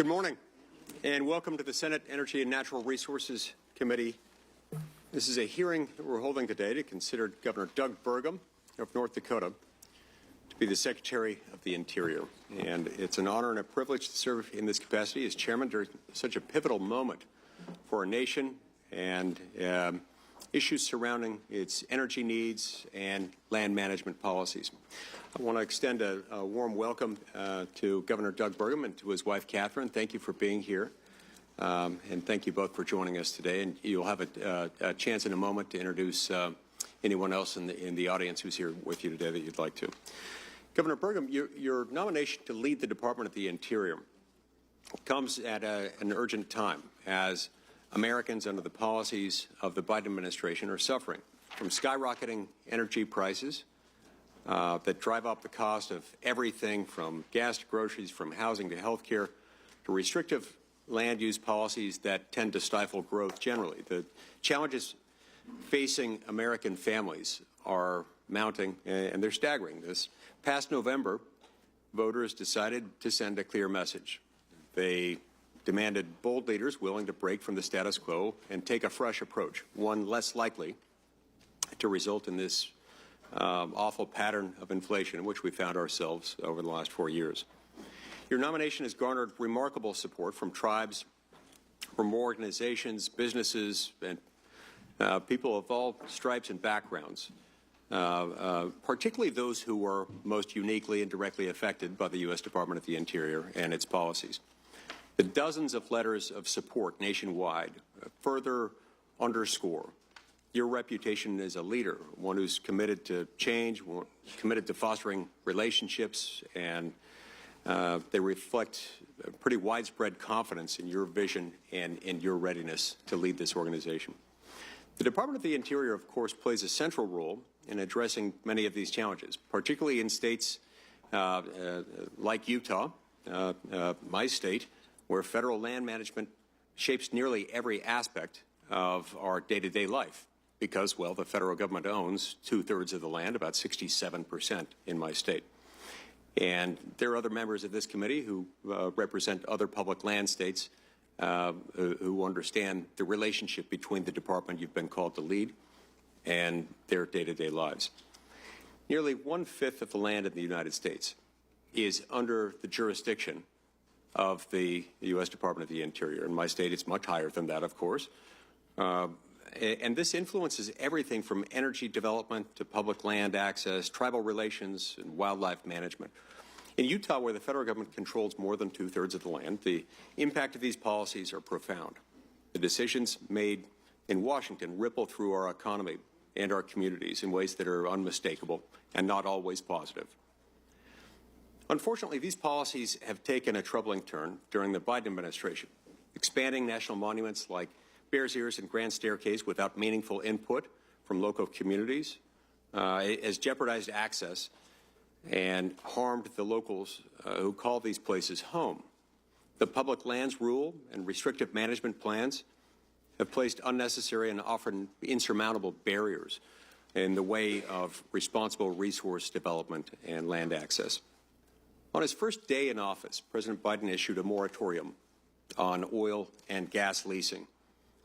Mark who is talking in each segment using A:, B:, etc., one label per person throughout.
A: Good morning, and welcome to the Senate Energy and Natural Resources Committee. This is a hearing that we're holding today to consider Governor Doug Burgum of North Dakota to be the Secretary of the Interior. And it's an honor and a privilege to serve in this capacity as chairman during such a pivotal moment for our nation and issues surrounding its energy needs and land management policies. I want to extend a warm welcome to Governor Doug Burgum and to his wife, Catherine. Thank you for being here, and thank you both for joining us today. And you'll have a chance in a moment to introduce anyone else in the audience who's here with you today that you'd like to. Governor Burgum, your nomination to lead the Department of the Interior comes at an urgent time as Americans under the policies of the Biden administration are suffering from skyrocketing energy prices that drive up the cost of everything from gas to groceries, from housing to health care, to restrictive land use policies that tend to stifle growth generally. The challenges facing American families are mounting, and they're staggering. This past November, voters decided to send a clear message. They demanded bold leaders willing to break from the status quo and take a fresh approach, one less likely to result in this awful pattern of inflation in which we found ourselves over the last 4 years. Your nomination has garnered remarkable support from tribes, from organizations, businesses, and people of all stripes and backgrounds, particularly those who are most uniquely and directly affected by the U.S. Department of the Interior and its policies. The dozens of letters of support nationwide further underscore your reputation as a leader, one who's committed to change, committed to fostering relationships, and they reflect a pretty widespread confidence in your vision and in your readiness to lead this organization. The Department of the Interior, of course, plays a central role in addressing many of these challenges, particularly in states like Utah, my state, where federal land management shapes nearly every aspect of our day-to-day life because, well, the federal government owns 2/3 of the land, about 67% in my state. And there are other members of this committee who represent other public land states who understand the relationship between the department you've been called to lead and their day-to-day lives. Nearly 1/5 of the land in the United States is under the jurisdiction of the U.S. Department of the Interior. In my state, it's much higher than that, of course. And this influences everything from energy development to public land access, tribal relations, and wildlife management. In Utah, where the federal government controls more than 2/3 of the land, the impact of these policies are profound. The decisions made in Washington ripple through our economy and our communities in ways that are unmistakable and not always positive. Unfortunately, these policies have taken a troubling turn during the Biden administration, expanding national monuments like Bears Ears and Grand Staircase without meaningful input from local communities has jeopardized access and harmed the locals who call these places home. The public lands rule and restrictive management plans have placed unnecessary and often insurmountable barriers in the way of responsible resource development and land access. On his first day in office, President Biden issued a moratorium on oil and gas leasing,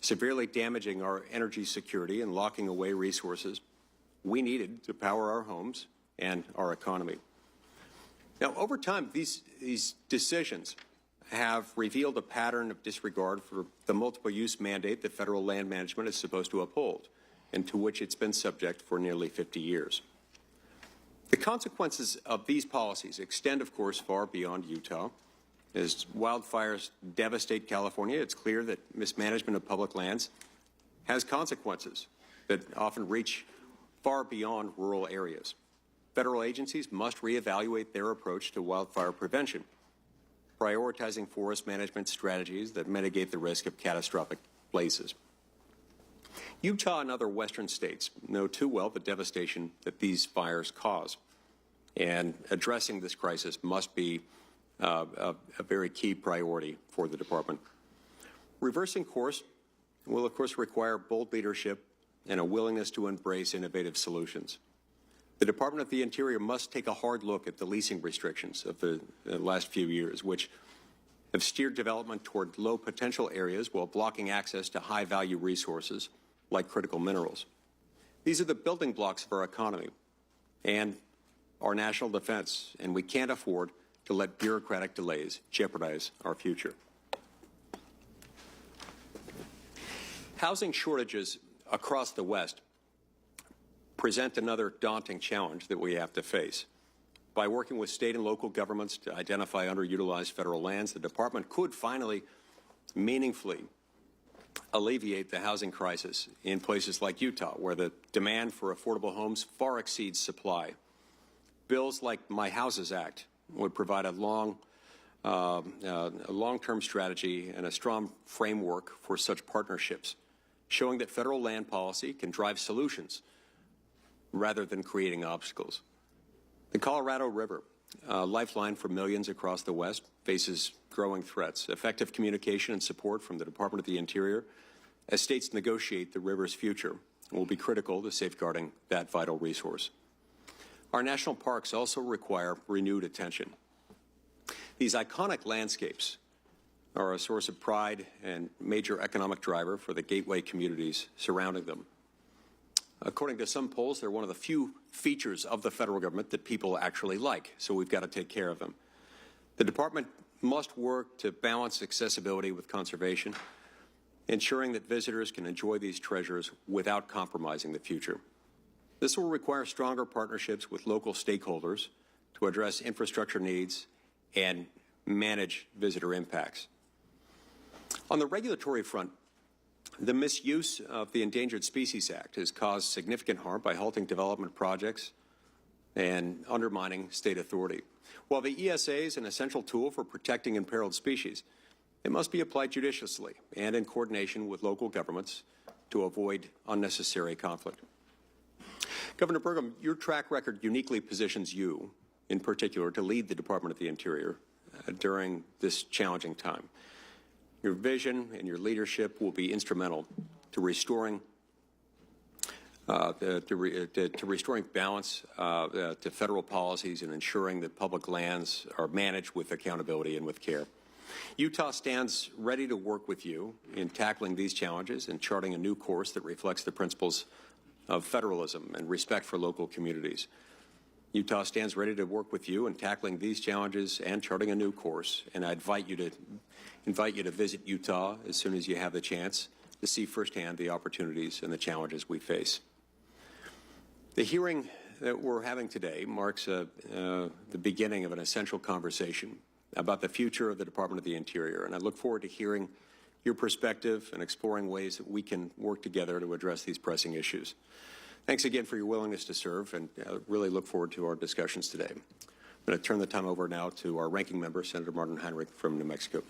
A: severely damaging our energy security and locking away resources we needed to power our homes and our economy. Now, over time, these decisions have revealed a pattern of disregard for the multiple use mandate that federal land management is supposed to uphold and to which it's been subject for nearly 50 years. The consequences of these policies extend, of course, far beyond Utah. As wildfires devastate California, it's clear that mismanagement of public lands has consequences that often reach far beyond rural areas. Federal agencies must reevaluate their approach to wildfire prevention, prioritizing forest management strategies that mitigate the risk of catastrophic blazes. Utah and other western states know too well the devastation that these fires cause, and addressing this crisis must be a very key priority for the department. Reversing course will, of course, require bold leadership and a willingness to embrace innovative solutions. The Department of the Interior must take a hard look at the leasing restrictions of the last few years, which have steered development toward low potential areas while blocking access to high value resources like critical minerals. These are the building blocks of our economy and our national defense, and we can't afford to let bureaucratic delays jeopardize our future. Housing shortages across the West present another daunting challenge that we have to face. By working with state and local governments to identify underutilized federal lands, the department could finally meaningfully alleviate the housing crisis in places like Utah, where the demand for affordable homes far exceeds supply. Bills like My Houses Act would provide a long-term strategy and a strong framework for such partnerships, showing that federal land policy can drive solutions rather than creating obstacles. The Colorado River, a lifeline for millions across the West, faces growing threats. Effective communication and support from the Department of the Interior as states negotiate the river's future will be critical to safeguarding that vital resource. Our national parks also require renewed attention. These iconic landscapes are a source of pride and major economic driver for the gateway communities surrounding them. According to some polls, they're one of the few features of the federal government that people actually like, so we've got to take care of them. The department must work to balance accessibility with conservation, ensuring that visitors can enjoy these treasures without compromising the future. This will require stronger partnerships with local stakeholders to address infrastructure needs and manage visitor impacts. On the regulatory front, the misuse of the Endangered Species Act has caused significant harm by halting development projects and undermining state authority. While the ESA is an essential tool for protecting imperiled species, it must be applied judiciously and in coordination with local governments to avoid unnecessary conflict. Governor Burgum, your track record uniquely positions you, in particular, to lead the Department of the Interior during this challenging time. Your vision and your leadership will be instrumental to restoring restoring balance to federal policies and ensuring that public lands are managed with accountability and with care. Utah stands ready to work with you in tackling these challenges and charting a new course that reflects the principles of federalism and respect for local communities. Utah stands ready to work with you in tackling these challenges and charting a new course, and I invite you to visit Utah as soon as you have the chance to see firsthand the opportunities and the challenges we face. The hearing that we're having today marks the beginning of an essential conversation about the future of the Department of the Interior, and I look forward to hearing your perspective and exploring ways that we can work together to address these pressing issues. Thanks again for your willingness to serve, and really look forward to our discussions today. I'm going to turn the time over now to our ranking member, Senator Martin Heinrich from New Mexico.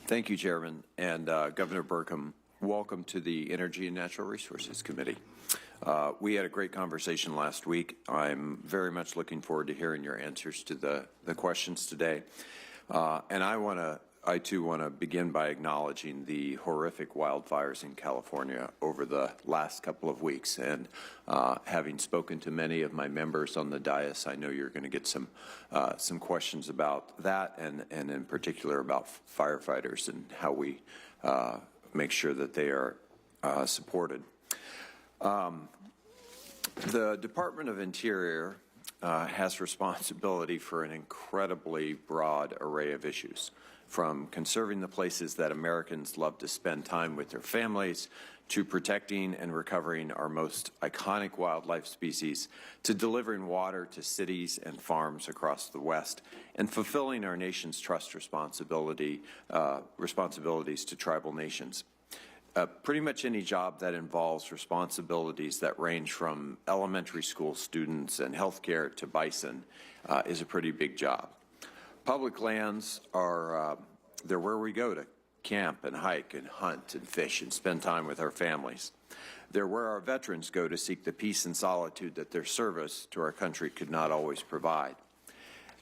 B: Thank you, Chairman. And Governor Burgum, welcome to the Energy and Natural Resources Committee. We had a great conversation last week. I'm very much looking forward to hearing your answers to the questions today. And I too want to begin by acknowledging the horrific wildfires in California over the last couple of weeks. And having spoken to many of my members on the dais, I know you're going to get some questions about that, and in particular about firefighters and how we make sure that they are supported. The Department of Interior has responsibility for an incredibly broad array of issues, from conserving the places that Americans love to spend time with their families, to protecting and recovering our most iconic wildlife species, to delivering water to cities and farms across the West, and fulfilling our nation's trust responsibilities to tribal nations. Pretty much any job that involves responsibilities that range from elementary school students and healthcare to bison is a pretty big job. Public lands are they're where we go to camp and hike and hunt and fish and spend time with our families. They're where our veterans go to seek the peace and solitude that their service to our country could not always provide.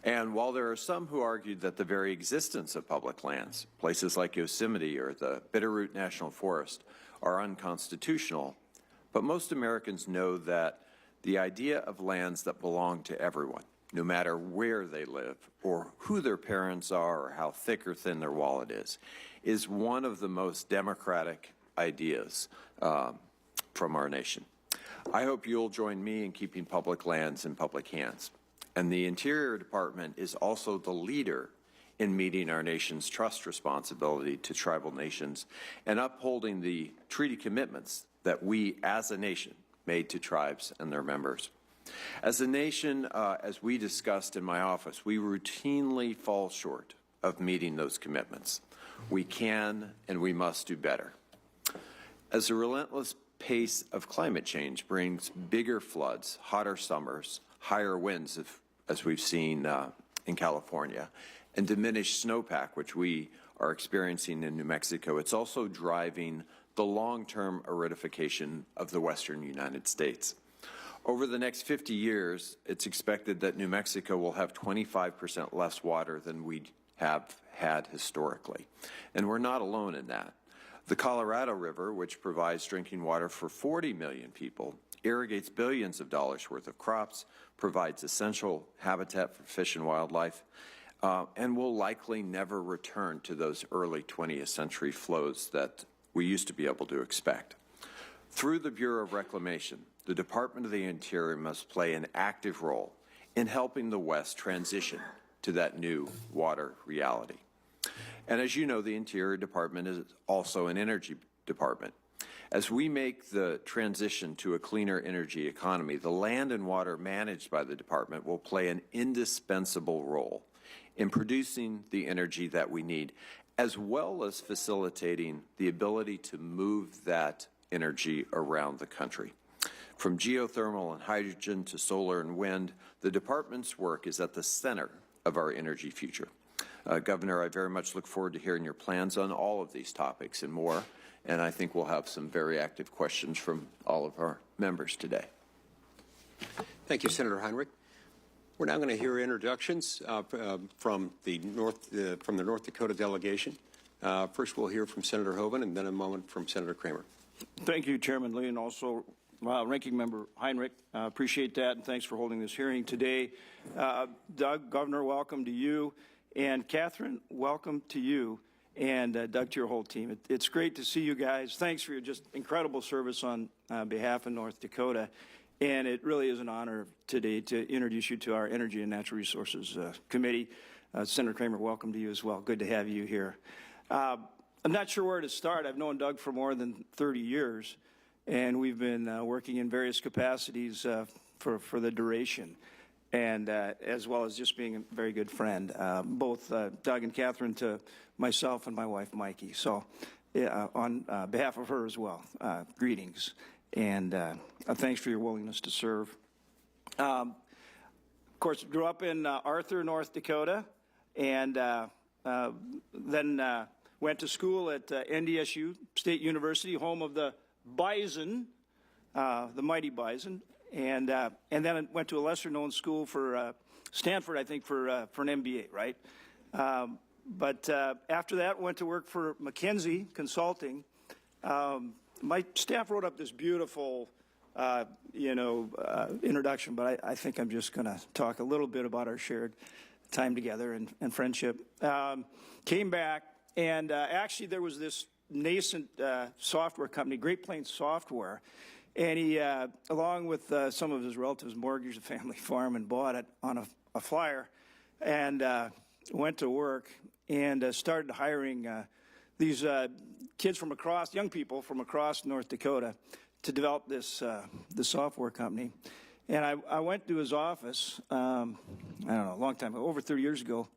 B: And while there are some who argue that the very existence of public lands, places like Yosemite or the Bitterroot National Forest, are unconstitutional, but most Americans know that the idea of lands that belong to everyone, no matter where they live or who their parents are or how thick or thin their wallet is one of the most democratic ideas from our nation. I hope you'll join me in keeping public lands in public hands. And the Interior Department is also the leader in meeting our nation's trust responsibility to tribal nations and upholding the treaty commitments that we as a nation made to tribes and their members. As a nation, as we discussed in my office, we routinely fall short of meeting those commitments. We can and we must do better. As the relentless pace of climate change brings bigger floods, hotter summers, higher winds, as we've seen in California, and diminished snowpack, which we are experiencing in New Mexico, it's also driving the long-term aridification of the western United States. Over the next 50 years, it's expected that New Mexico will have 25% less water than we have had historically. And we're not alone in that. The Colorado River, which provides drinking water for 40 million people, irrigates billions of dollars worth of crops, provides essential habitat for fish and wildlife, and will likely never return to those early 20th century flows that we used to be able to expect. Through the Bureau of Reclamation, the Department of the Interior must play an active role in helping the West transition to that new water reality. And as you know, the Interior Department is also an energy department. As we make the transition to a cleaner energy economy, the land and water managed by the department will play an indispensable role in producing the energy that we need, as well as facilitating the ability to move that energy around the country. From geothermal and hydrogen to solar and wind, the department's work is at the center of our energy future. Governor, I very much look forward to hearing your plans on all of these topics and more, and I think we'll have some very active questions from all of our members today.
A: Thank you, Senator Heinrich. We're now going to hear introductions from the North Dakota delegation. First, we'll hear from Senator Hoeven, and then a moment from Senator Kramer.
C: Thank you, Chairman Lee, and also Ranking Member Heinrich. Appreciate that, and thanks for holding this hearing today. Doug, Governor, welcome to you. And Catherine, welcome to you, and Doug, to your whole team. It's great to see you guys. Thanks for your just incredible service on behalf of North Dakota. And it really is an honor today to introduce you to our Energy and Natural Resources Committee. Senator Kramer, welcome to you as well. Good to have you here. I'm not sure where to start. I've known Doug for more than 30 years, and we've been working in various capacities for the duration, and as well as just being a very good friend, both Doug and Catherine to myself and my wife, Mikey. So on behalf of her as well, greetings. And thanks for your willingness to serve. Of course, grew up in Arthur, North Dakota, and then went to school at NDSU State University, home of the Bison, the mighty Bison, and then I went to a lesser-known school for Stanford, I think, for an MBA, right? But after that, went to work for McKinsey Consulting. My staff wrote up this beautiful, introduction, but I think I'm just going to talk a little bit about our shared time together and friendship. Came back, and actually there was this nascent software company, Great Plains Software, and he, along with some of his relatives, mortgaged a family farm and bought it on a flyer, and went to work and started hiring these kids from across, young people from across North Dakota, to develop this the software company. And I went to his office, I don't know, a long time ago, over 30 years ago,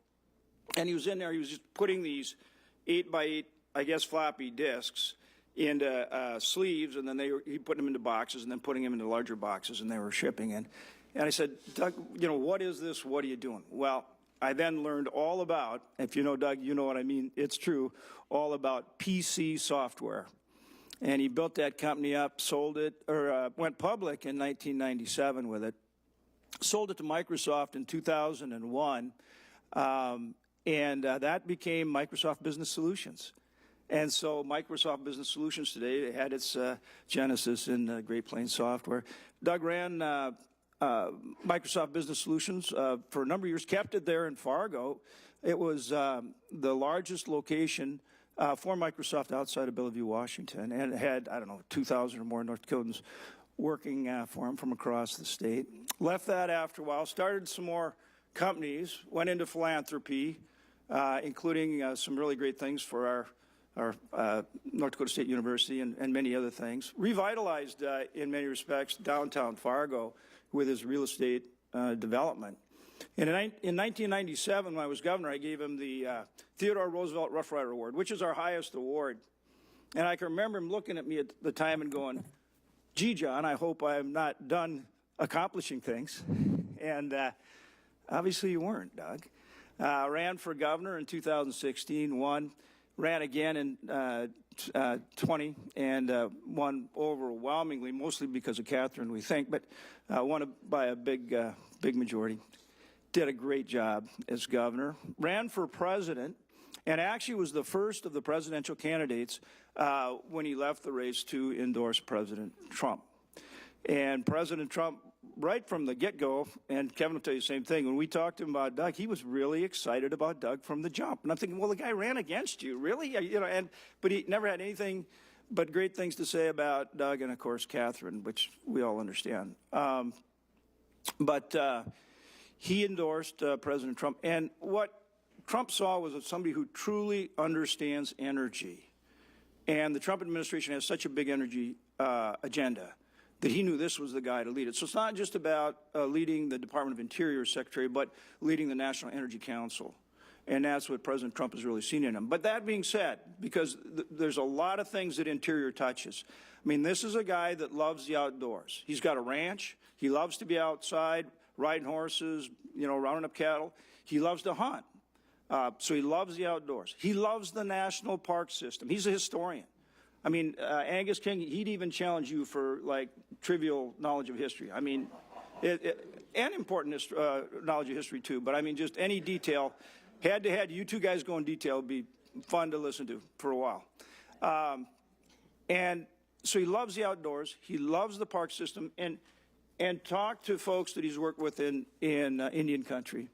C: and he was in there. He was just putting these 8x8, I guess, floppy disks into sleeves, and then he put them into boxes, and then putting them into larger boxes, and they were shipping in. And I said, Doug, what is this? What are you doing? Well, I then learned all about, if you know Doug, you know what I mean, it's true, all about PC software. And he built that company up, sold it, or went public in 1997 with it, sold it to Microsoft in 2001, and that became Microsoft Business Solutions. And so Microsoft Business Solutions today had its genesis in Great Plains Software. Doug ran Microsoft Business Solutions for a number of years, kept it there in Fargo. It was the largest location for Microsoft outside of Bellevue, Washington, and it had, I don't know, 2,000 or more North Dakotans working for him from across the state. Left that after a while, started some more companies, went into philanthropy, including some really great things for our North Dakota State University and many other things. Revitalized, in many respects, downtown Fargo with his real estate development. And in 1997, when I was governor, I gave him the Theodore Roosevelt Rough Rider Award, which is our highest award. And I can remember him looking at me at the time and going, gee, John, I hope I'm not done accomplishing things. And obviously you weren't, Doug. Ran for governor in 2016, won. Ran again in 20 and won overwhelmingly, mostly because of Catherine, we think, but won by a big majority. Did a great job as governor. Ran for president and actually was the first of the presidential candidates when he left the race to endorse President Trump. And President Trump, right from the get-go, and Kevin will tell you the same thing, when we talked to him about Doug, he was really excited about Doug from the jump. And I'm thinking, well, the guy ran against you, really? You know, but he never had anything but great things to say about Doug and, of course, Catherine, which we all understand. He endorsed President Trump. And what Trump saw was somebody who truly understands energy. And the Trump administration has such a big energy agenda that he knew this was the guy to lead it. So it's not just about leading the Department of Interior Secretary, but leading the National Energy Council. And that's what President Trump has really seen in him. But that being said, because there's a lot of things that Interior touches. I mean, this is a guy that loves the outdoors. He's got a ranch. He loves to be outside, riding horses, you know, rounding up cattle. He loves to hunt. So he loves the outdoors. He loves the national park system. He's a historian. I mean, Angus King, he'd even challenge you for, like, trivial knowledge of history. I mean, and important knowledge of history, too. But, I mean, just any detail, head-to-head, you two guys go in detail would be fun to listen to for a while. And so he loves the outdoors. He loves the park system. And talk to folks that he's worked with in Indian country.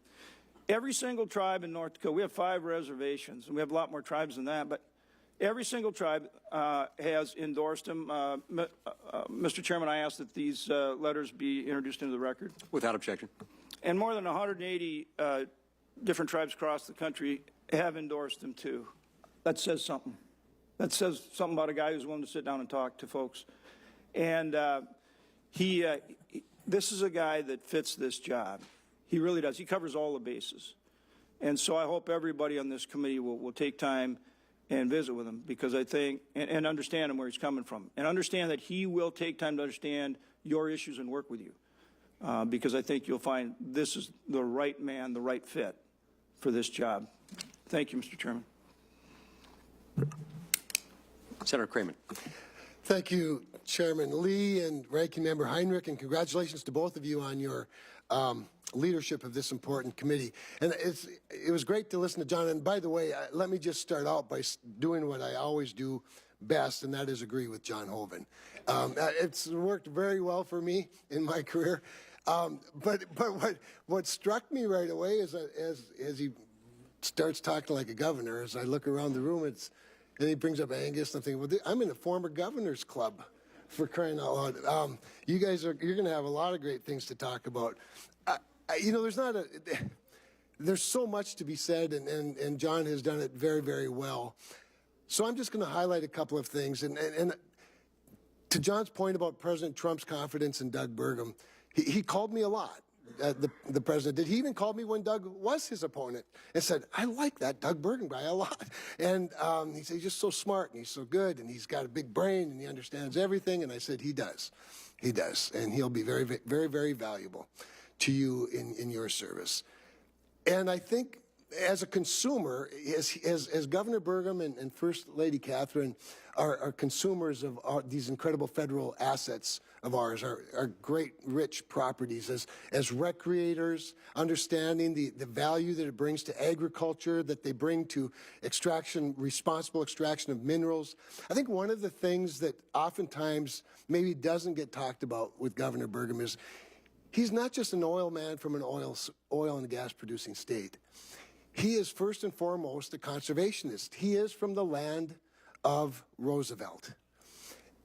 C: Every single tribe in North Dakota, we have 5 reservations, and we have a lot more tribes than that, but every single tribe has endorsed him. Mr. Chairman, I ask that these letters be introduced into the record.
A: Without objection.
C: And more than 180 different tribes across the country have endorsed him, too. That says something. That says something about a guy who's willing to sit down and talk to folks. And this is a guy that fits this job. He really does. He covers all the bases. And so I hope everybody on this committee will take time and visit with him, because I think, and understand him where he's coming from, and understand that he will take time to understand your issues and work with you, because I think you'll find this is the right man, the right fit for this job. Thank you, Mr. Chairman.
A: Senator Cramen.
D: Thank you, Chairman Lee and Ranking Member Heinrich, and congratulations to both of you on your leadership of this important committee. And it was great to listen to John. And by the way, let me just start out by doing what I always do best, and that is agree with John Hoeven. It's worked very well for me in my career. But what struck me right away is as he starts talking like a governor, as I look around the room, and he brings up Angus, and I'm thinking, well, I'm in a former governor's club, for crying out loud. You guys you're going to have a lot of great things to talk about. You know, there's so much to be said, and John has done it very, very well. So I'm just going to highlight a couple of things. And to John's point about President Trump's confidence in Doug Burgum, he called me a lot. The president did. He even called me when Doug was his opponent and said, I like that Doug Burgum guy a lot. And he said, he's just so smart and he's so good and he's got a big brain and he understands everything. And I said, he does. He does. And he'll be very, very, very valuable to you in your service. And I think as a consumer, as Governor Burgum and First Lady Catherine are consumers of these incredible federal assets of ours, our great rich properties, as recreators, understanding the value that it brings to agriculture, that they bring to responsible extraction of minerals. I think one of the things that oftentimes maybe doesn't get talked about with Governor Burgum is he's not just an oil man from an oil and gas producing state. He is first and foremost a conservationist. He is from the land of Roosevelt.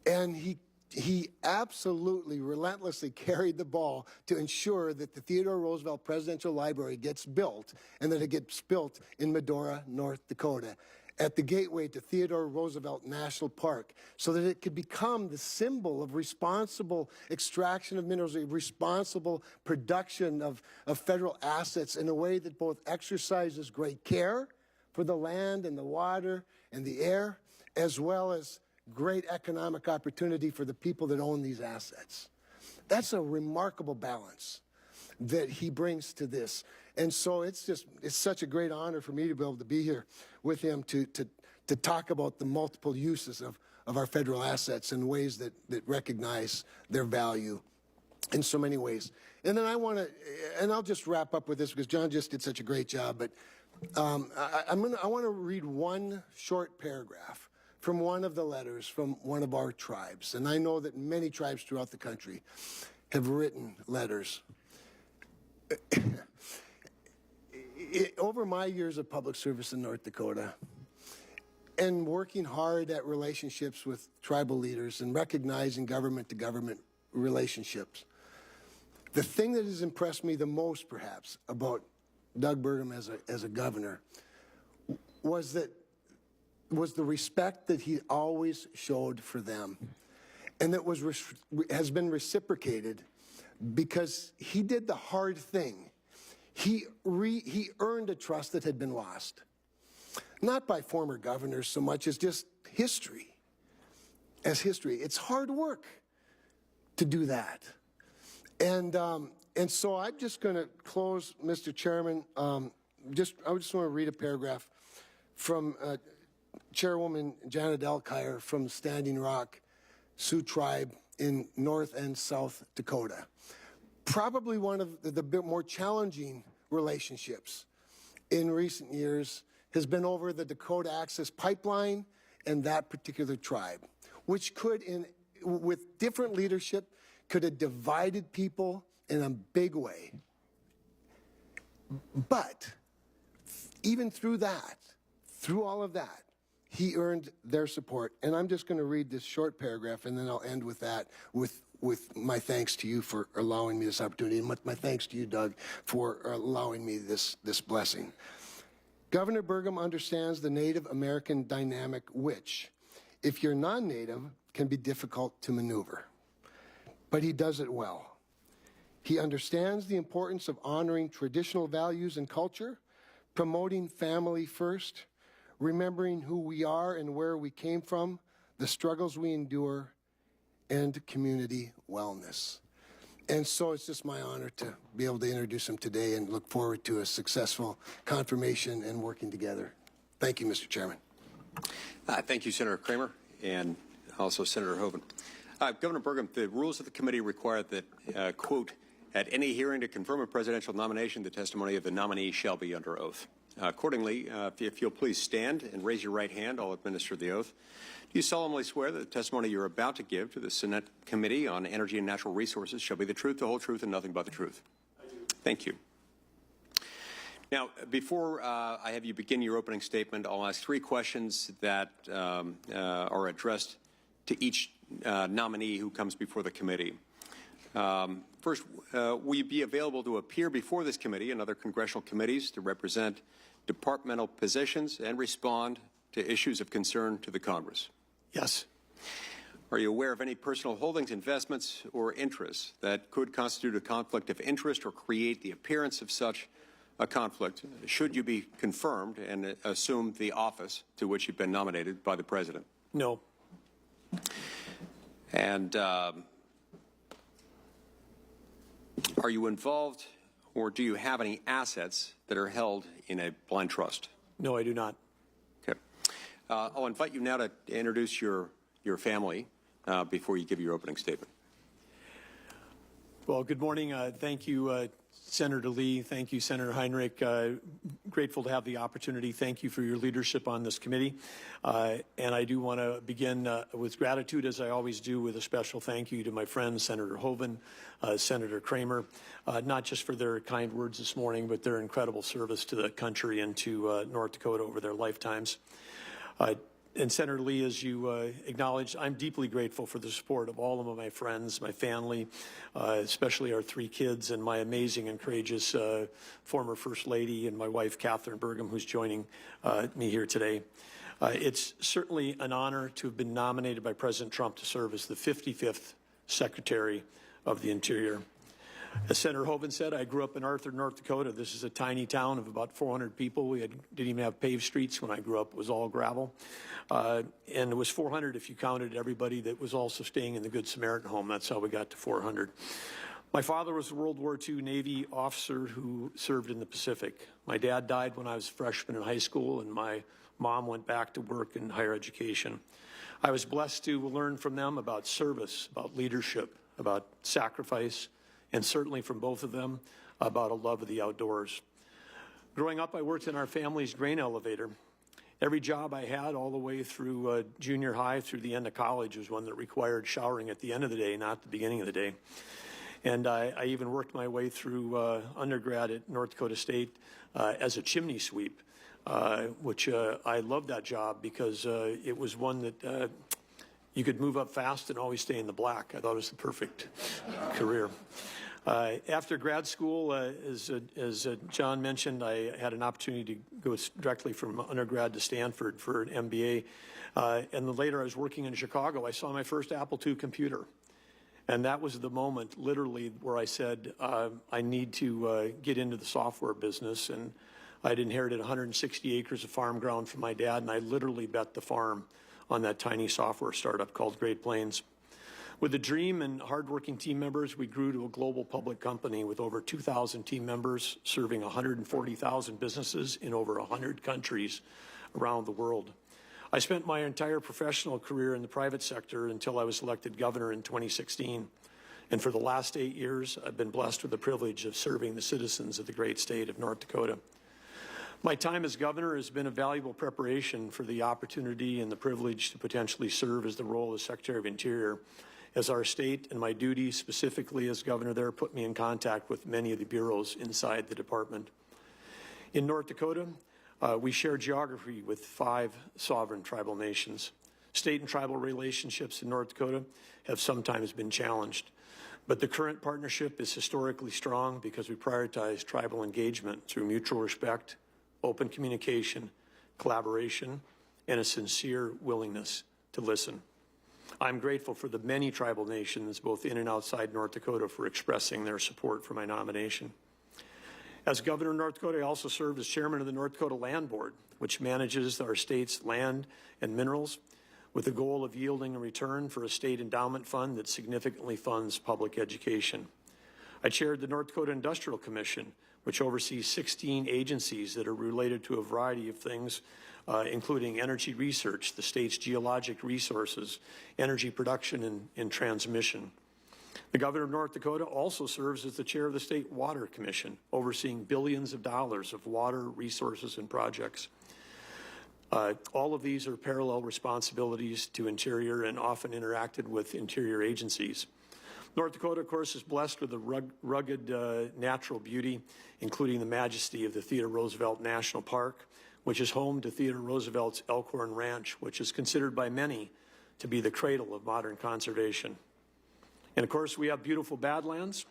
D: And he absolutely relentlessly carried the ball to ensure that the Theodore Roosevelt Presidential Library gets built, and that it gets built in Medora, North Dakota, at the gateway to Theodore Roosevelt National Park, so that it could become the symbol of responsible extraction of minerals, responsible production of federal assets in a way that both exercises great care for the land and the water and the air, as well as great economic opportunity for the people that own these assets. That's a remarkable balance that he brings to this. And so it's such a great honor for me to be able to be here with him to talk about the multiple uses of our federal assets in ways that recognize their value in so many ways. And then I want to wrap up with this because John just did such a great job, but I want to read one short paragraph from one of the letters from one of our tribes. And I know that many tribes throughout the country have written letters. Over my years of public service in North Dakota and working hard at relationships with tribal leaders and recognizing government-to-government relationships, the thing that has impressed me the most, perhaps, about Doug Burgum as a governor was the respect that he always showed for them, and that has been reciprocated because he did the hard thing. He earned a trust that had been lost, not by former governors so much as just history. As history, it's hard work to do that, and so I'm just going to close, Mr. Chairman. I just want to read a paragraph from Chairwoman Janet Elkire from Standing Rock Sioux Tribe in North and South Dakota. Probably one of the bit more challenging relationships in recent years has been over the Dakota Access Pipeline and that particular tribe, which could, with different leadership, could have divided people in a big way. But even through that, through all of that, he earned their support. And I'm just going to read this short paragraph, and then I'll end with that, with my thanks to you for allowing me this opportunity, and my thanks to you, Doug, for allowing me this blessing. Governor Burgum understands the Native American dynamic, which, if you're non-Native, can be difficult to maneuver. But he does it well. He understands the importance of honoring traditional values and culture, promoting family first, remembering who we are and where we came from, the struggles we endure, and community wellness. And so it's just my honor to be able to introduce him today and look forward to a successful confirmation and working together. Thank you, Mr. Chairman.
A: Thank you, Senator Kramer, and also Senator Hoeven. Governor Burgum, the rules of the committee require that, quote, at any hearing to confirm a presidential nomination, the testimony of the nominee shall be under oath. Accordingly, if you'll please stand and raise your right hand, I'll administer the oath. Do you solemnly swear that the testimony you're about to give to the Senate Committee on Energy and Natural Resources shall be the truth, the whole truth, and nothing but the truth? I do. Thank you. Now, before I have you begin your opening statement, I'll ask 3 questions that are addressed to each nominee who comes before the committee. First, will you be available to appear before this committee and other congressional committees to represent departmental positions and respond to issues of concern to the Congress?
E: Yes.
A: Are you aware of any personal holdings, investments, or interests that could constitute a conflict of interest or create the appearance of such a conflict should you be confirmed and assume the office to which you've been nominated by the President?
E: No.
A: And are you involved or do you have any assets that are held in a blind trust?
E: No, I do not.
A: Okay. I'll invite you now to introduce your family before you give your opening statement.
E: Well, good morning. Thank you, Senator Lee. Thank you, Senator Heinrich. Grateful to have the opportunity. Thank you for your leadership on this committee. And I do want to begin with gratitude, as I always do, with a special thank you to my friends, Senator Hoeven, Senator Kramer, not just for their kind words this morning, but their incredible service to the country and to North Dakota over their lifetimes. And Senator Lee, as you acknowledged, I'm deeply grateful for the support of all of my friends, my family, especially our 3 kids, and my amazing and courageous former First Lady and my wife, Catherine Burgum, who's joining me here today. It's certainly an honor to have been nominated by President Trump to serve as the 55th Secretary of the Interior. As Senator Hoeven said, I grew up in Arthur, North Dakota. This is a tiny town of about 400 people. We didn't even have paved streets when I grew up. It was all gravel. And it was 400 if you counted everybody that was also staying in the Good Samaritan home. That's how we got to 400. My father was a World War II Navy officer who served in the Pacific. My dad died when I was a freshman in high school, and my mom went back to work in higher education. I was blessed to learn from them about service, about leadership, about sacrifice, and certainly from both of them about a love of the outdoors. Growing up, I worked in our family's grain elevator. Every job I had all the way through junior high through the end of college was one that required showering at the end of the day, not the beginning of the day. And I even worked my way through undergrad at North Dakota State as a chimney sweep, which I loved that job because it was one that you could move up fast and always stay in the black. I thought it was the perfect career. After grad school, as John mentioned, I had an opportunity to go directly from undergrad to Stanford for an MBA. And then later I was working in Chicago. I saw my first Apple II computer. And that was the moment, literally, where I said, I need to get into the software business. And I'd inherited 160 acres of farm ground from my dad, and I literally bet the farm on that tiny software startup called Great Plains. With a dream and hardworking team members, we grew to a global public company with over 2,000 team members serving 140,000 businesses in over 100 countries around the world. I spent my entire professional career in the private sector until I was elected governor in 2016. And for the last 8 years, I've been blessed with the privilege of serving the citizens of the great state of North Dakota. My time as governor has been a valuable preparation for the opportunity and the privilege to potentially serve as the role of Secretary of Interior, as our state and my duties specifically as governor there put me in contact with many of the bureaus inside the department. In North Dakota, we share geography with 5 sovereign tribal nations. State and tribal relationships in North Dakota have sometimes been challenged, but the current partnership is historically strong because we prioritize tribal engagement through mutual respect, open communication, collaboration, and a sincere willingness to listen. I'm grateful for the many tribal nations, both in and outside North Dakota, for expressing their support for my nomination. As governor of North Dakota, I also served as chairman of the North Dakota Land Board, which manages our state's land and minerals with the goal of yielding a return for a state endowment fund that significantly funds public education. I chaired the North Dakota Industrial Commission, which oversees 16 agencies that are related to a variety of things, including energy research, the state's geologic resources, energy production, and transmission. The governor of North Dakota also serves as the chair of the State Water Commission, overseeing billions of dollars of water resources and projects. All of these are parallel responsibilities to Interior and often interacted with Interior agencies. North Dakota, of course, is blessed with a rugged natural beauty, including the majesty of the Theodore Roosevelt National Park, which is home to Theodore Roosevelt's Elkhorn Ranch, which is considered by many to be the cradle of modern conservation. And of course, we have beautiful badlands.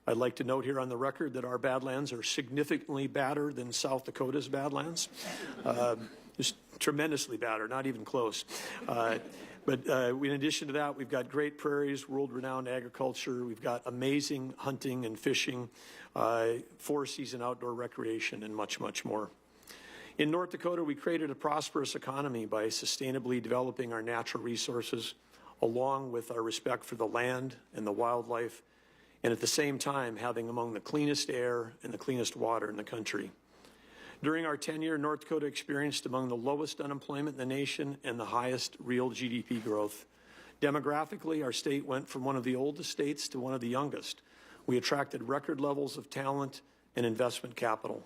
E: I'd like to note here on the record that our badlands are significantly badder than South Dakota's badlands. Just tremendously badder, not even close. But in addition to that, we've got great prairies, world-renowned agriculture. We've got amazing hunting and fishing, four-season outdoor recreation, and much, much more. In North Dakota, we created a prosperous economy by sustainably developing our natural resources, along with our respect for the land and the wildlife, and at the same time having among the cleanest air and the cleanest water in the country. During our tenure, North Dakota experienced among the lowest unemployment in the nation and the highest real GDP growth. Demographically, our state went from one of the oldest states to one of the youngest, We attracted record levels of talent and investment capital.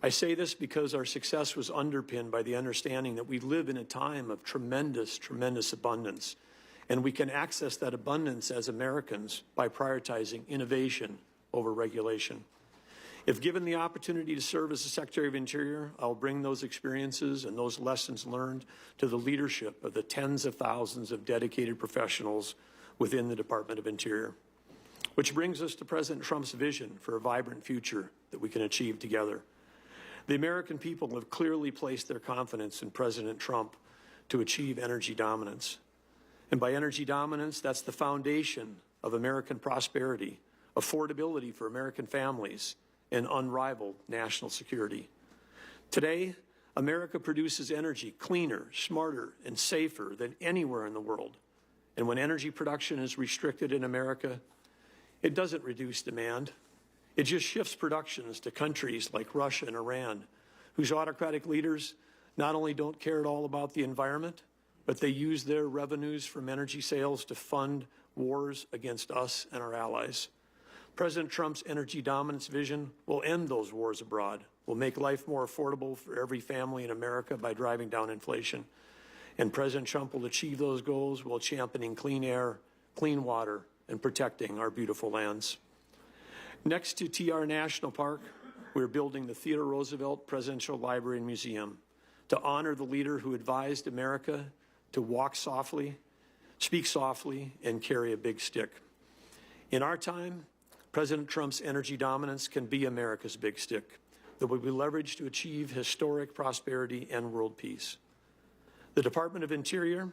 E: I say this because our success was underpinned by the understanding that we live in a time of tremendous, tremendous abundance, and we can access that abundance as Americans by prioritizing innovation over regulation. If given the opportunity to serve as the Secretary of Interior, I'll bring those experiences and those lessons learned to the leadership of the tens of thousands of dedicated professionals within the Department of Interior. Which brings us to President Trump's vision for a vibrant future that we can achieve together. The American people have clearly placed their confidence in President Trump to achieve energy dominance. And by energy dominance, that's the foundation of American prosperity, affordability for American families, and unrivaled national security. Today, America produces energy cleaner, smarter, and safer than anywhere in the world. And when energy production is restricted in America, it doesn't reduce demand. It just shifts productions to countries like Russia and Iran, whose autocratic leaders not only don't care at all about the environment, but they use their revenues from energy sales to fund wars against us and our allies. President Trump's energy dominance vision will end those wars abroad, will make life more affordable for every family in America by driving down inflation. And President Trump will achieve those goals while championing clean air, clean water, and protecting our beautiful lands. Next to TR National Park, we're building the Theodore Roosevelt Presidential Library and Museum to honor the leader who advised America to walk softly, speak softly, and carry a big stick. In our time, President Trump's energy dominance can be America's big stick that will be leveraged to achieve historic prosperity and world peace. The Department of Interior,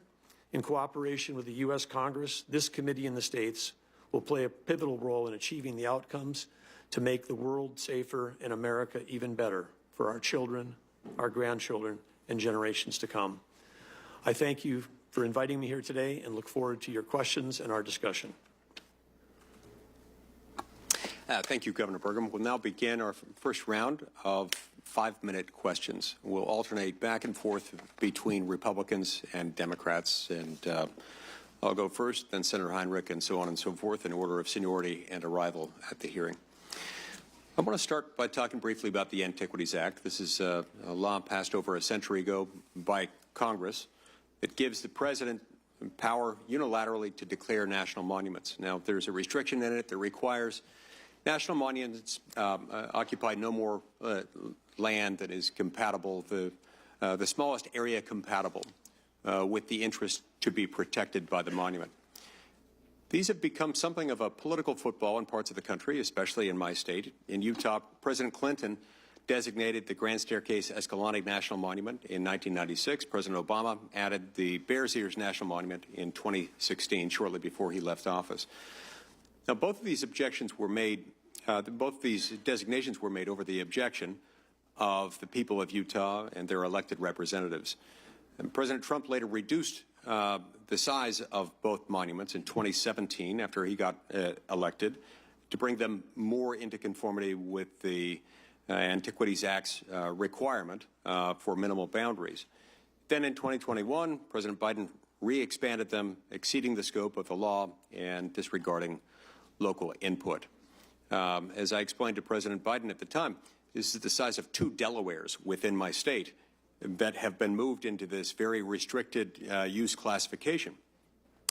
E: in cooperation with the U.S. Congress, this committee, and the states, will play a pivotal role in achieving the outcomes to make the world safer and America even better for our children, our grandchildren, and generations to come. I thank you for inviting me here today and look forward to your questions and our discussion.
A: Thank you, Governor Burgum. We'll now begin our first round of 5-minute questions. We'll alternate back and forth between Republicans and Democrats, and I'll go first, then Senator Heinrich, and so on and so forth in order of seniority and arrival at the hearing. I want to start by talking briefly about the Antiquities Act. This is a law passed over a century ago by Congress. It gives the president power unilaterally to declare national monuments. Now, there's a restriction in it that requires national monuments occupy no more land that is compatible, the smallest area compatible with the interest to be protected by the monument. These have become something of a political football in parts of the country, especially in my state. In Utah, President Clinton designated the Grand Staircase Escalante National Monument in 1996. President Obama added the Bears Ears National Monument in 2016, shortly before he left office. Now, both of these objections were made, both these designations were made over the objection of the people of Utah and their elected representatives. And President Trump later reduced the size of both monuments in 2017 after he got elected to bring them more into conformity with the Antiquities Act's requirement for minimal boundaries. Then in 2021, President Biden re-expanded them, exceeding the scope of the law and disregarding local input. As I explained to President Biden at the time, this is the size of 2 Delawares within my state that have been moved into this very restricted use classification.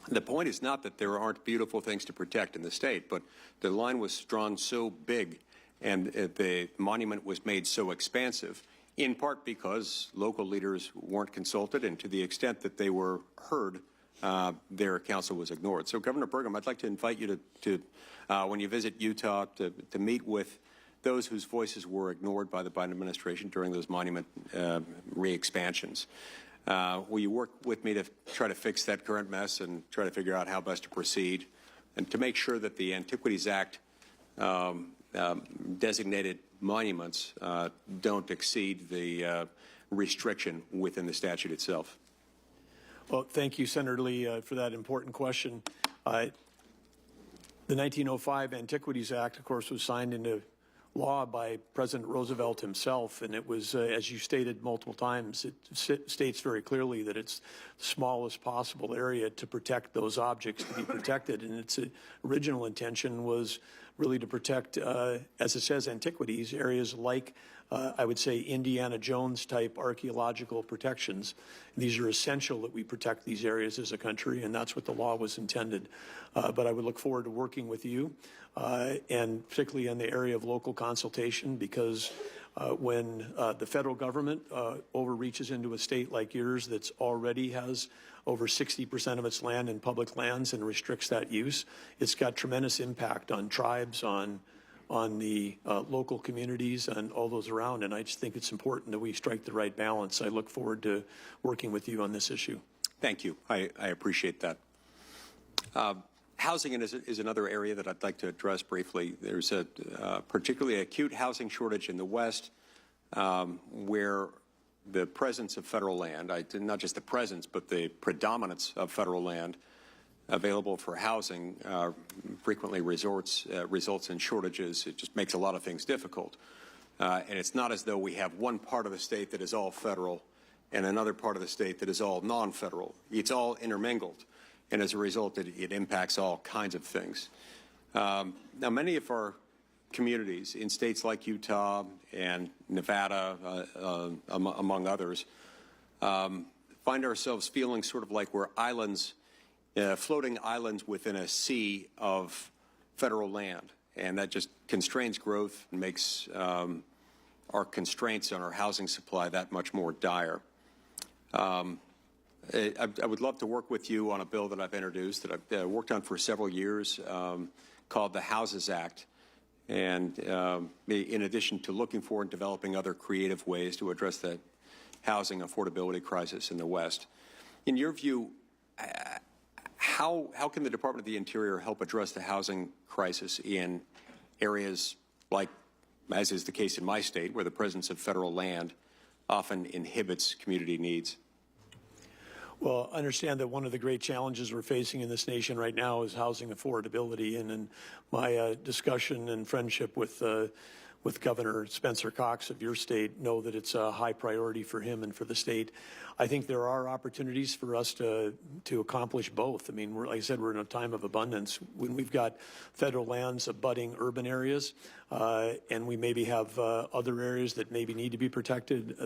A: The point is not that there aren't beautiful things to protect in the state, but the line was drawn so big and the monument was made so expansive, in part because local leaders weren't consulted, and to the extent that they were heard, their counsel was ignored. So, Governor Burgum, I'd like to invite you to when you visit Utah, to meet with those whose voices were ignored by the Biden administration during those monument re-expansions. Will you work with me to try to fix that current mess and try to figure out how best to proceed and to make sure that the Antiquities Act designated monuments don't exceed the restriction within the statute itself?
E: Well, thank you, Senator Lee, for that important question. The 1905 Antiquities Act, of course, was signed into law by President Roosevelt himself, and it was, as you stated multiple times, it states very clearly that it's the smallest possible area to protect those objects to be protected, and its original intention was really to protect, as it says, antiquities, areas like, I would say, Indiana Jones type archaeological protections. These are essential that we protect these areas as a country, and that's what the law was intended. But I would look forward to working with you, and particularly in the area of local consultation, because when the federal government overreaches into a state like yours that's already has over 60% of its land in public lands and restricts that use, it's got tremendous impact on tribes, on the local communities and all those around. And I just think it's important that we strike the right balance. I look forward to working with you on this issue.
A: Thank you. I appreciate that. Housing is another area that I'd like to address briefly. There's a particularly acute housing shortage in the West, where the presence of federal land, not just the presence, but the predominance of federal land available for housing frequently results in shortages. It just makes a lot of things difficult. And it's not as though we have one part of the state that is all federal and another part of the state that is all non-federal. It's all intermingled. And as a result, it impacts all kinds of things. Now, many of our communities in states like Utah and Nevada, among others, find ourselves feeling sort of like we're islands, floating islands within a sea of federal land. And that just constrains growth and makes our constraints on our housing supply that much more dire. I would love to work with you on a bill that I've introduced that I've worked on for several years called the Houses Act. And in addition to looking for and developing other creative ways to address the housing affordability crisis in the West, in your view, how can the Department of the Interior help address the housing crisis in areas like, as is the case in my state, where the presence of federal land often inhibits community needs?
E: Well, understand that one of the great challenges we're facing in this nation right now is housing affordability. And in my discussion and friendship with Governor Spencer Cox of your state, know that it's a high priority for him and for the state. I think there are opportunities for us to accomplish both. I mean, like I said, we're in a time of abundance. When we've got federal lands abutting urban areas, and we maybe have other areas that maybe need to be protected,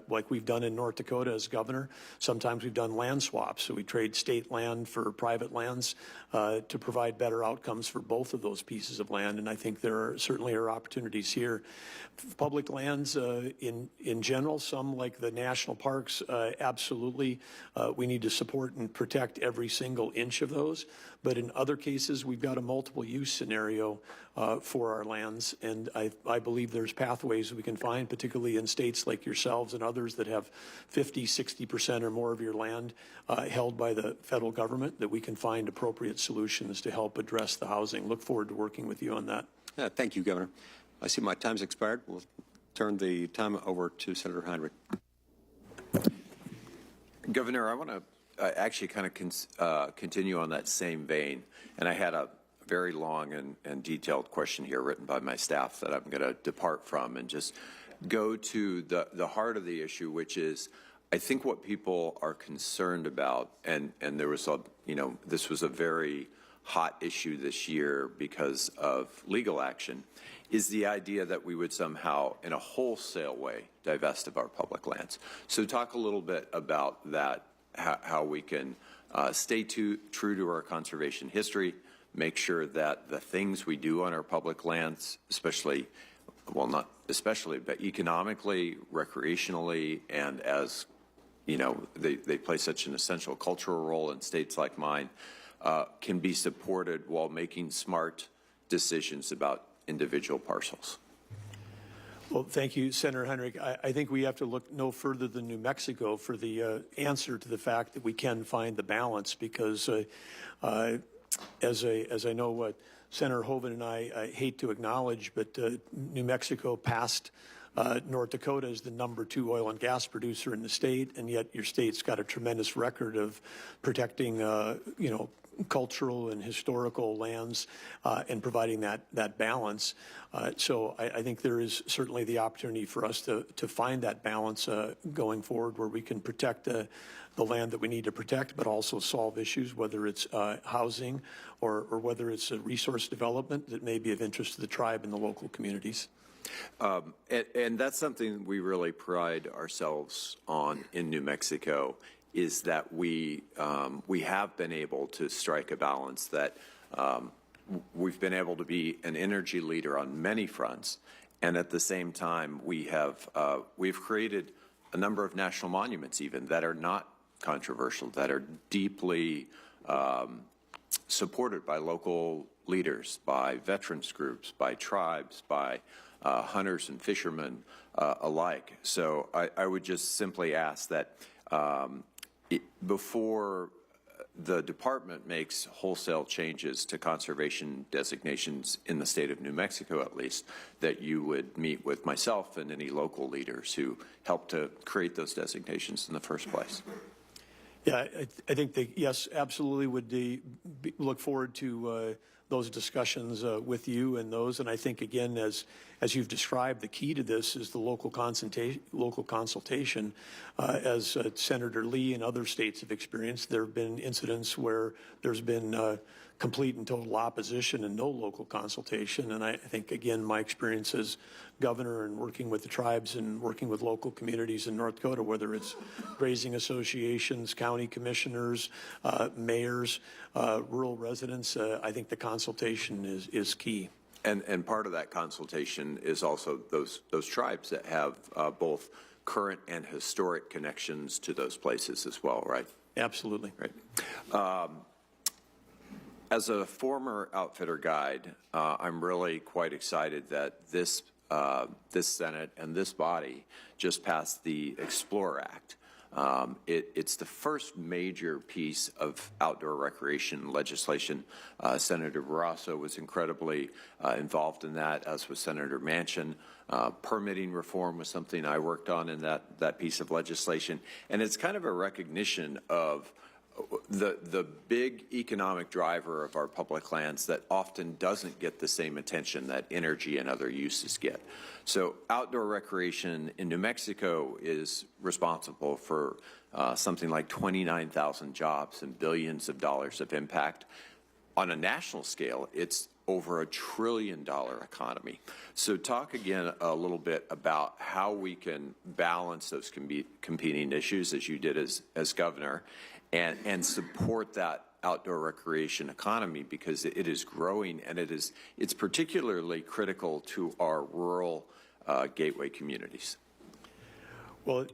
E: like we've done in North Dakota as governor. Sometimes we've done land swaps, so we trade state land for private lands to provide better outcomes for both of those pieces of land. And I think there certainly are opportunities here. Public lands in general, some like the national parks, absolutely, we need to support and protect every single inch of those. But in other cases, we've got a multiple use scenario for our lands. And I believe there's pathways we can find, particularly in states like yourselves and others that have 50, 60% or more of your land held by the federal government, that we can find appropriate solutions to help address the housing. Look forward to working with you on that.
A: Thank you, Governor. I see my time's expired. We'll turn the time over to Senator Heinrich.
B: Governor, I want to actually kind of continue on that same vein. And I had a very long and detailed question here written by my staff that I'm going to depart from and just go to the heart of the issue, which is, I think what people are concerned about, and there was this was a very hot issue this year because of legal action, is the idea that we would somehow, in a wholesale way, divest of our public lands. So talk a little bit about that, how we can stay true to our conservation history, make sure that the things we do on our public lands, especially, well, not especially, but economically, recreationally, and as, they play such an essential cultural role in states like mine, can be supported while making smart decisions about individual parcels.
E: Well, thank you, Senator Heinrich. I think we have to look no further than New Mexico for the answer to the fact that we can find the balance, because as I know what Senator Hoeven and I hate to acknowledge, but New Mexico passed North Dakota as the #2 oil and gas producer in the state, and yet your state's got a tremendous record of protecting, cultural and historical lands and providing that balance. So I think there is certainly the opportunity for us to find that balance going forward where we can protect the land that we need to protect, but also solve issues, whether it's housing or whether it's a resource development that may be of interest to the tribe and the local communities.
B: And that's something we really pride ourselves on in New Mexico, is that we have been able to strike a balance that we've been able to be an energy leader on many fronts, and at the same time we've created a number of national monuments even that are not controversial, that are deeply supported by local leaders, by veterans groups, by tribes, by hunters and fishermen alike. So I would just simply ask that before the department makes wholesale changes to conservation designations in the state of New Mexico, at least, that you would meet with myself and any local leaders who helped to create those designations in the first place.
E: Yeah, I think that, yes, absolutely would look forward to those discussions with you and those. And I think, again, as you've described, the key to this is the local consultation. As Senator Lee and other states have experienced, there have been incidents where there's been complete and total opposition and no local consultation. And I think, again, my experience as governor and working with the tribes and working with local communities in North Dakota, whether it's grazing associations, county commissioners, mayors, rural residents, I think the consultation is key.
B: And part of that consultation is also those tribes that have both current and historic connections to those places as well, right?
E: Absolutely.
B: Right. As a former outfitter guide, I'm really quite excited that this Senate and this body just passed the Explore Act. It's the first major piece of outdoor recreation legislation. Senator Barrasso was incredibly involved in that, as was Senator Manchin. Permitting reform was something I worked on in that piece of legislation. And it's kind of a recognition of the big economic driver of our public lands that often doesn't get the same attention that energy and other uses get. So outdoor recreation in New Mexico is responsible for something like 29,000 jobs and billions of dollars of impact. On a national scale, it's over $1 trillion economy. So talk again a little bit about how we can balance those competing issues as you did as governor, and support that outdoor recreation economy, because it is growing, and it's particularly critical to our rural gateway communities.
E: Well,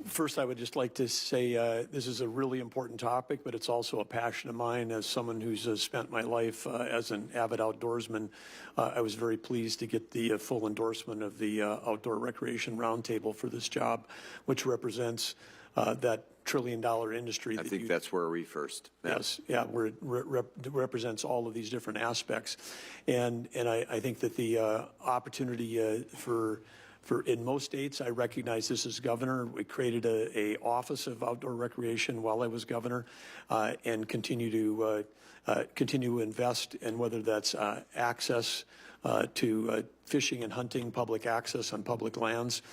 E: first I would just like to say this is a really important topic, but it's also a passion of mine as someone who's spent my life as an avid outdoorsman. I was very pleased to get the full endorsement of the Outdoor Recreation Roundtable for this job, which represents that $1 trillion industry.
B: I think that's where we first met.
E: Yes, yeah, where it represents all of these different aspects. And I think that the opportunity for in most states, I recognize this as governor. We created a Office of Outdoor Recreation while I was governor, and continue to invest in whether that's access to fishing and hunting, public access on public lands.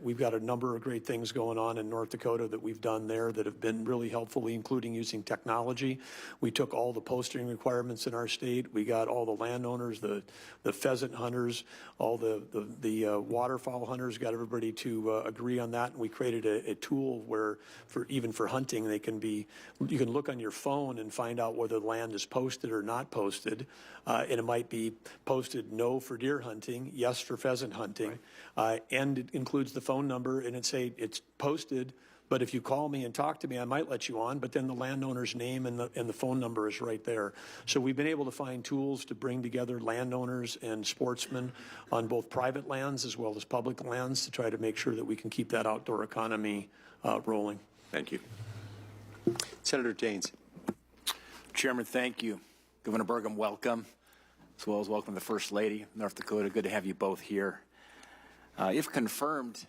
E: We've got a number of great things going on in North Dakota that we've done there that have been really helpful, including using technology. We took all the posting requirements in our state. We got all the landowners, the pheasant hunters, all the waterfowl hunters, got everybody to agree on that. And we created a tool where, even for hunting, you can look on your phone and find out whether the land is posted or not posted. And it might be posted no for deer hunting, yes for pheasant hunting, and it includes the phone number, and it's posted, but if you call me and talk to me, I might let you on, but then the landowner's name and the phone number is right there. So we've been able to find tools to bring together landowners and sportsmen on both private lands as well as public lands to try to make sure that we can keep that outdoor economy rolling.
B: Thank you.
A: Senator Daines.
F: Chairman, thank you. Governor Burgum, welcome, as well as welcome the First Lady of North Dakota. Good to have you both here. If confirmed,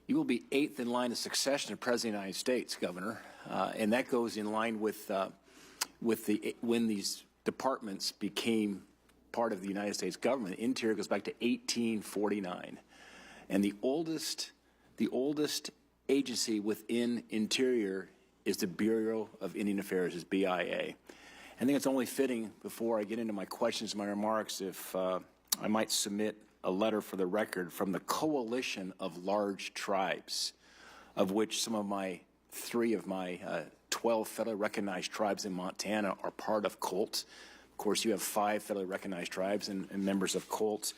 F: you will be 8th in line of succession to President of the United States, Governor, and that goes in line with when these departments became part of the United States government. Interior goes back to 1849. And the oldest agency within Interior is the Bureau of Indian Affairs, is BIA. I think it's only fitting, before I get into my questions and my remarks, if I might submit a letter for the record from the Coalition of Large Tribes, of which three of my 12 federally recognized tribes in Montana are part of COLT. Of course, you have 5 federally recognized tribes and members of COLT.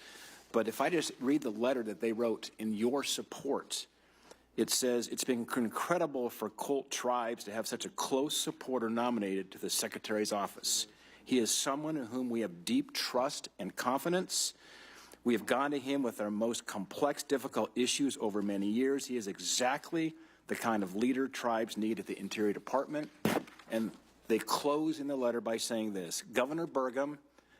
F: But if I just read the letter that they wrote in your support, it says, it's been incredible for COLT tribes to have such a close supporter nominated to the Secretary's office. He is someone in whom we have deep trust and confidence. We have gone to him with our most complex, difficult issues over many years. He is exactly the kind of leader tribes need at the Interior Department. And they close in the letter by saying this: Governor Burgum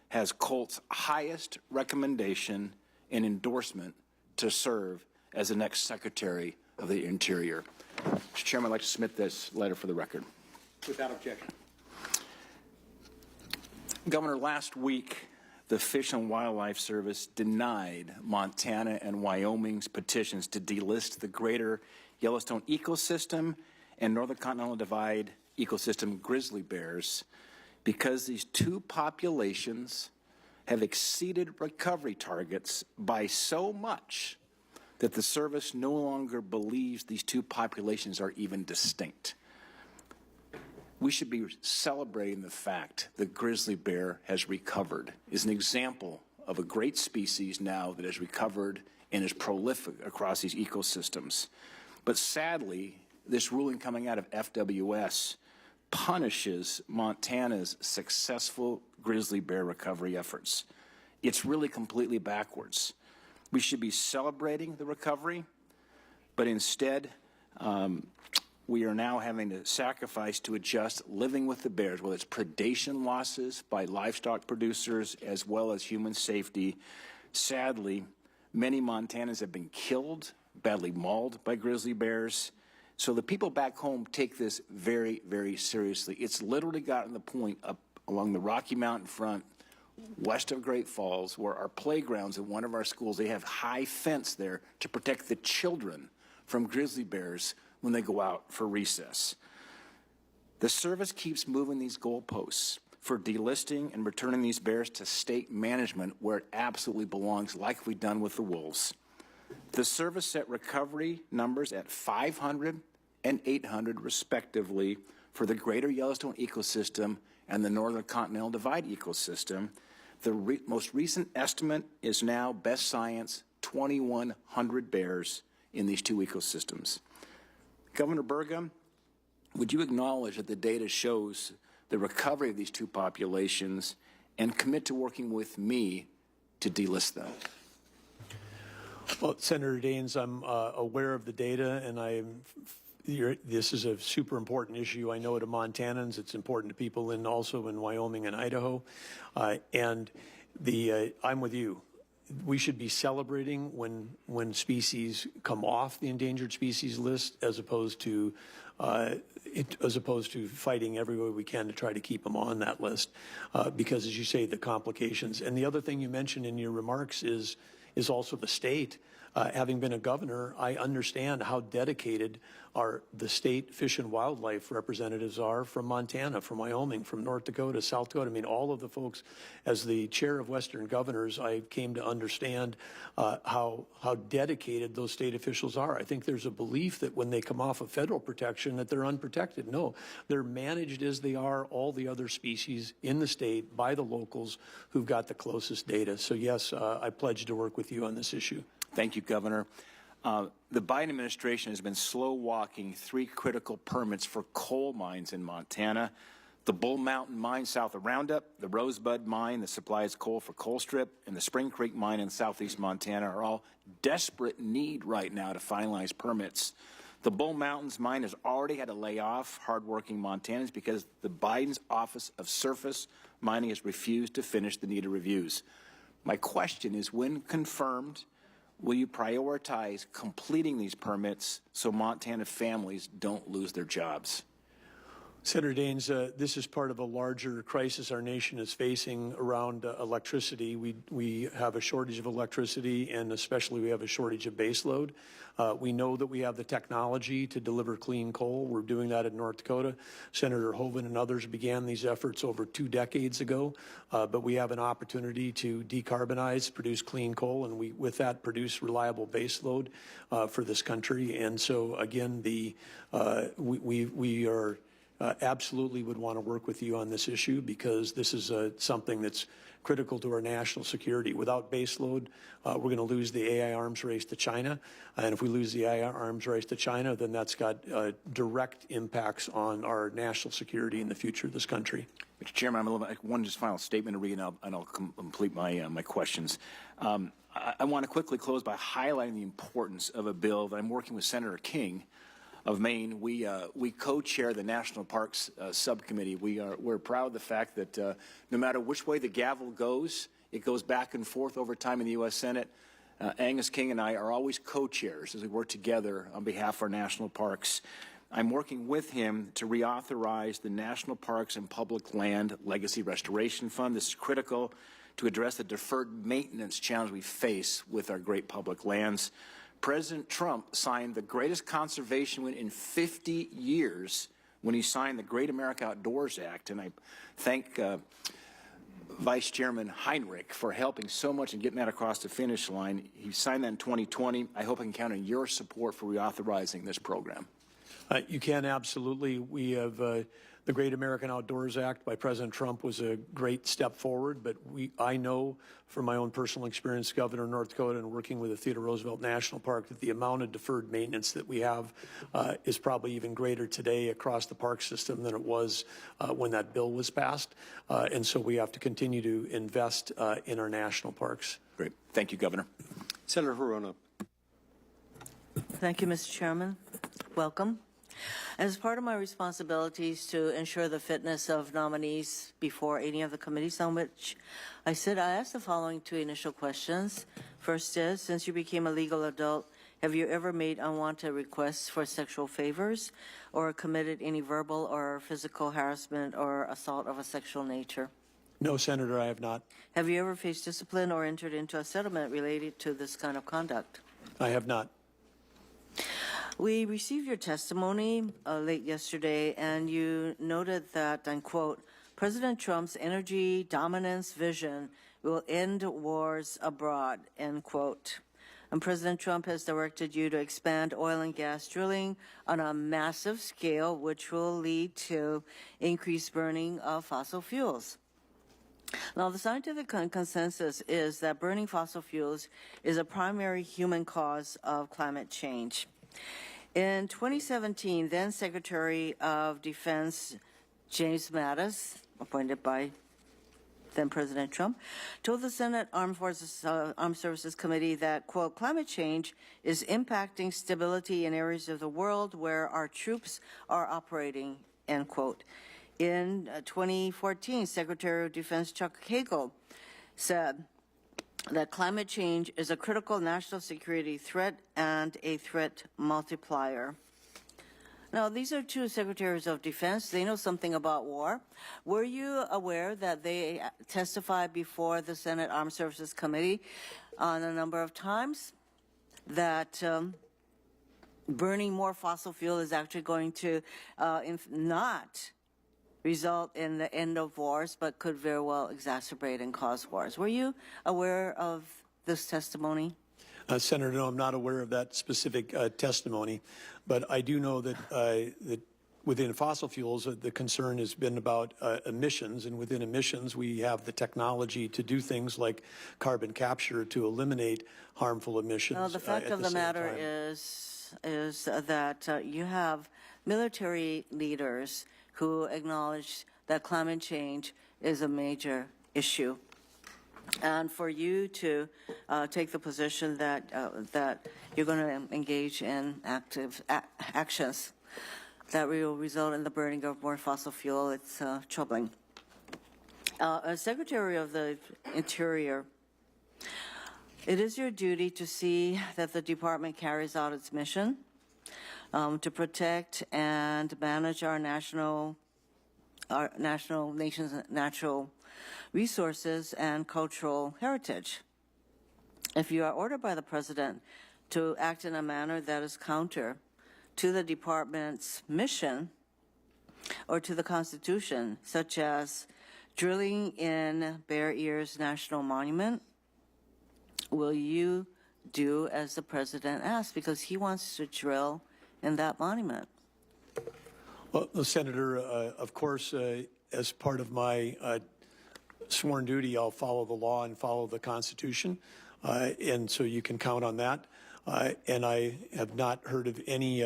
F: has COLT's highest recommendation and endorsement to serve as the next Secretary of the Interior. Mr. Chairman, I'd like to submit this letter for the record.
E: Without objection.
F: Governor, last week, the Fish and Wildlife Service denied Montana and Wyoming's petitions to delist the greater Yellowstone ecosystem and Northern Continental Divide ecosystem grizzly bears because these two populations have exceeded recovery targets by so much that the service no longer believes these two populations are even distinct. We should be celebrating the fact that grizzly bear has recovered, is an example of a great species now that has recovered and is prolific across these ecosystems. But sadly, this ruling coming out of FWS punishes Montana's successful grizzly bear recovery efforts. It's really completely backwards. We should be celebrating the recovery, but instead, we are now having to sacrifice to adjust living with the bears, whether it's predation losses by livestock producers as well as human safety. Sadly, many Montanans have been killed, badly mauled by grizzly bears. So the people back home take this very, very seriously. It's literally gotten to the point up along the Rocky Mountain front, west of Great Falls, where our playgrounds in one of our schools, they have high fence there to protect the children from grizzly bears when they go out for recess. The service keeps moving these goalposts for delisting and returning these bears to state management where it absolutely belongs, like we've done with the wolves. The service set recovery numbers at 500 and 800 respectively for the greater Yellowstone ecosystem and the Northern Continental Divide ecosystem. The most recent estimate is now, best science, 2,100 bears in these two ecosystems. Governor Burgum, would you acknowledge that the data shows the recovery of these two populations and commit to working with me to delist them?
E: Well, Senator Daines, I'm aware of the data, and this is a super important issue. I know it to Montanans. It's important to people also in Wyoming and Idaho. I'm with you. We should be celebrating when species come off the endangered species list, as opposed to fighting every way we can to try to keep them on that list, because, as you say, the complications. And the other thing you mentioned in your remarks is also the state. Having been a governor, I understand how dedicated the state fish and wildlife representatives are from Montana, from Wyoming, from North Dakota, South Dakota. I mean, all of the folks. As the chair of Western Governors, I came to understand how dedicated those state officials are. I think there's a belief that when they come off of federal protection that they're unprotected. No, they're managed as they are all the other species in the state by the locals who've got the closest data. So yes, I pledge to work with you on this issue.
F: Thank you, Governor. The Biden administration has been slow walking 3 critical permits for coal mines in Montana. The Bull Mountain mine south of Roundup, the Rosebud mine that supplies coal for Colstrip, and the Spring Creek mine in southeast Montana are all desperate need right now to finalize permits. The Bull Mountains mine has already had to lay off hardworking Montanans because the Biden's Office of Surface Mining has refused to finish the needed reviews. My question is, when confirmed, will you prioritize completing these permits so Montana families don't lose their jobs?
E: Senator Daines, this is part of a larger crisis our nation is facing around electricity. We have a shortage of electricity, and especially we have a shortage of baseload. We know that we have the technology to deliver clean coal. We're doing that in North Dakota. Senator Hoeven and others began these efforts over 2 decades ago, but we have an opportunity to decarbonize, produce clean coal, and we, with that, produce reliable baseload for this country. And so, again, we are absolutely would want to work with you on this issue, because this is something that's critical to our national security. Without baseload, we're going to lose the AI arms race to China. And if we lose the AI arms race to China, then that's got direct impacts on our national security in the future of this country.
F: Mr. Chairman, I'm a little bit, one just final statement to read, and I'll complete my my questions. I want to quickly close by highlighting the importance of a bill that I'm working with Senator King of Maine. We co-chair the National Parks Subcommittee. We're proud of the fact that no matter which way the gavel goes, it goes back and forth over time in the U.S. Senate. Angus King and I are always co-chairs as we work together on behalf of our national parks. I'm working with him to reauthorize the National Parks and Public Land Legacy Restoration Fund. This is critical to address the deferred maintenance challenge we face with our great public lands. President Trump signed the greatest conservation win in 50 years when he signed the Great America Outdoors Act, and I thank Vice Chairman Heinrich for helping so much and getting that across the finish line. He signed that in 2020. I hope I can count on your support for reauthorizing this program.
E: You can, absolutely. We have the Great American Outdoors Act by President Trump was a great step forward, but I know from my own personal experience, Governor of North Dakota, and working with the Theodore Roosevelt National Park, that the amount of deferred maintenance that we have is probably even greater today across the park system than it was when that bill was passed. And so we have to continue to invest in our national parks.
F: Great. Thank you, Governor.
A: Senator Hirono.
G: Thank you, Mr. Chairman. Welcome. As part of my responsibilities to ensure the fitness of nominees before any of the committees on which I sit, I asked the following 2 initial questions. First is, since you became a legal adult, have you ever made unwanted requests for sexual favors or committed any verbal or physical harassment or assault of a sexual nature?
E: No, Senator, I have not.
G: Have you ever faced discipline or entered into a settlement related to this kind of conduct?
E: I have not.
G: We received your testimony late yesterday, and you noted that, and quote, President Trump's energy dominance vision will end wars abroad, end quote. And President Trump has directed you to expand oil and gas drilling on a massive scale, which will lead to increased burning of fossil fuels. Now, the scientific consensus is that burning fossil fuels is a primary human cause of climate change. In 2017, then Secretary of Defense James Mattis, appointed by then President Trump, told the Senate Armed Services Committee that, quote, climate change is impacting stability in areas of the world where our troops are operating, end quote. In 2014, Secretary of Defense Chuck Hagel said that climate change is a critical national security threat and a threat multiplier. Now, these are 2 secretaries of defense. They know something about war. Were you aware that they testified before the Senate Armed Services Committee on a number of times that burning more fossil fuel is actually going to not result in the end of wars, but could very well exacerbate and cause wars? Were you aware of this testimony?
E: Senator, no, I'm not aware of that specific testimony, but I do know that, that within fossil fuels, the concern has been about emissions, and within emissions, we have the technology to do things like carbon capture to eliminate harmful emissions.
G: No, the fact of the matter is that you have military leaders who acknowledge that climate change is a major issue. And for you to take the position that that you're going to engage in active actions that will result in the burning of more fossil fuel, it's troubling. As Secretary of the Interior, it is your duty to see that the department carries out its mission to protect and manage our national our nation's natural resources and cultural heritage. If you are ordered by the president to act in a manner that is counter to the department's mission or to the Constitution, such as drilling in Bear Ears National Monument, will you do as the president asks? Because he wants to drill in that monument.
E: Well, Senator, of course, as part of my sworn duty, I'll follow the law and follow the Constitution, and so you can count on that. And I have not heard of any